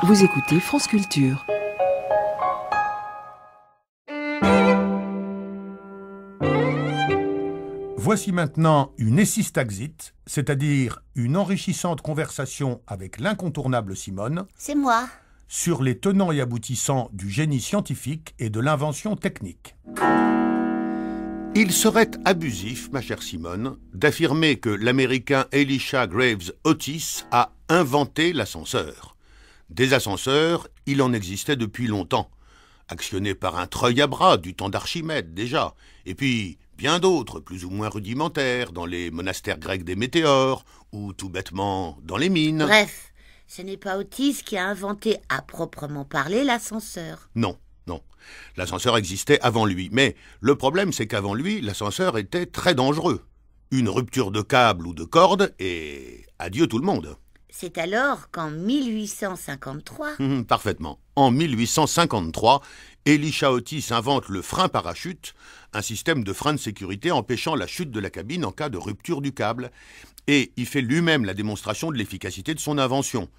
Vous écoutez France Culture. Voici maintenant une Essistaxit, c'est-à-dire une enrichissante conversation avec l'incontournable Simone C'est moi. sur les tenants et aboutissants du génie scientifique et de l'invention technique. Il serait abusif, ma chère Simone, d'affirmer que l'Américain Elisha Graves Otis a inventé l'ascenseur. Des ascenseurs, il en existait depuis longtemps, actionnés par un treuil à bras du temps d'Archimède déjà, et puis bien d'autres, plus ou moins rudimentaires, dans les monastères grecs des météores, ou tout bêtement dans les mines. Bref, ce n'est pas Otis qui a inventé à proprement parler l'ascenseur. Non. L'ascenseur existait avant lui, mais le problème c'est qu'avant lui, l'ascenseur était très dangereux. Une rupture de câble ou de corde et adieu tout le monde. C'est alors qu'en 1853... Parfaitement. En 1853, Elisha Otis invente le frein parachute, un système de frein de sécurité empêchant la chute de la cabine en cas de rupture du câble. Et il fait lui-même la démonstration de l'efficacité de son invention.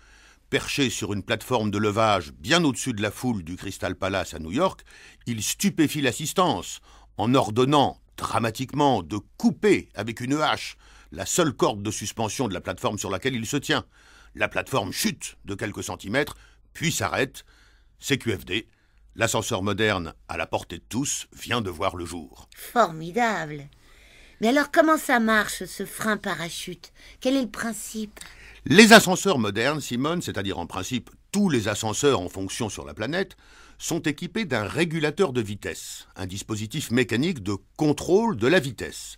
Perché sur une plateforme de levage bien au-dessus de la foule du Crystal Palace à New York, il stupéfie l'assistance en ordonnant dramatiquement de couper avec une hache la seule corde de suspension de la plateforme sur laquelle il se tient. La plateforme chute de quelques centimètres, puis s'arrête. CQFD, l'ascenseur moderne à la portée de tous vient de voir le jour. Formidable. Mais alors comment ça marche, ce frein parachute? Quel est le principe? Les ascenseurs modernes, Simone, c'est-à-dire en principe tous les ascenseurs en fonction sur la planète, sont équipés d'un régulateur de vitesse, un dispositif mécanique de contrôle de la vitesse.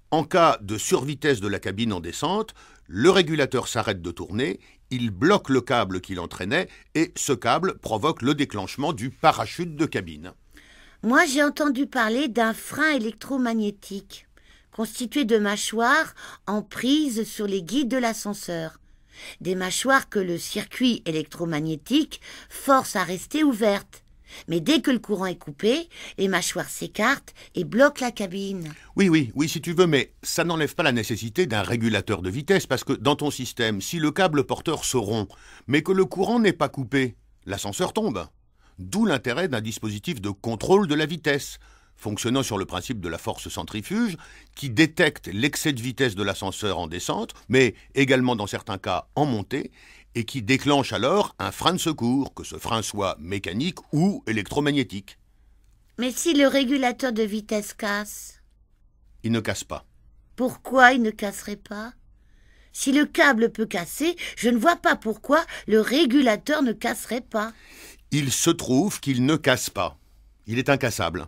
En cas de survitesse de la cabine en descente, le régulateur s'arrête de tourner, il bloque le câble qui l'entraînait et ce câble provoque le déclenchement du parachute de cabine. Moi, j'ai entendu parler d'un frein électromagnétique, constitué de mâchoires en prise sur les guides de l'ascenseur. Des mâchoires que le circuit électromagnétique force à rester ouvertes. Mais dès que le courant est coupé, les mâchoires s'écartent et bloquent la cabine. Oui, si tu veux, mais ça n'enlève pas la nécessité d'un régulateur de vitesse, parce que dans ton système, si le câble porteur se rompt, mais que le courant n'est pas coupé, l'ascenseur tombe. D'où l'intérêt d'un dispositif de contrôle de la vitesse, fonctionnant sur le principe de la force centrifuge, qui détecte l'excès de vitesse de l'ascenseur en descente, mais également dans certains cas en montée, et qui déclenche alors un frein de secours, que ce frein soit mécanique ou électromagnétique. Mais si le régulateur de vitesse casse, Il ne casse pas. pourquoi il ne casserait pas? Si le câble peut casser, je ne vois pas pourquoi le régulateur ne casserait pas. Il se trouve qu'il ne casse pas. Il est incassable.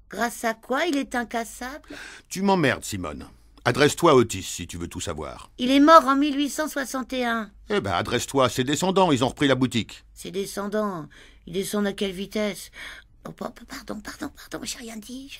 Grâce à quoi il est incassable? Tu m'emmerdes, Simone. Adresse-toi à Otis si tu veux tout savoir. Il est mort en 1861. Eh ben, adresse-toi à ses descendants, ils ont repris la boutique. Ses descendants, ils descendent à quelle vitesse? Oh, pardon, j'ai rien dit.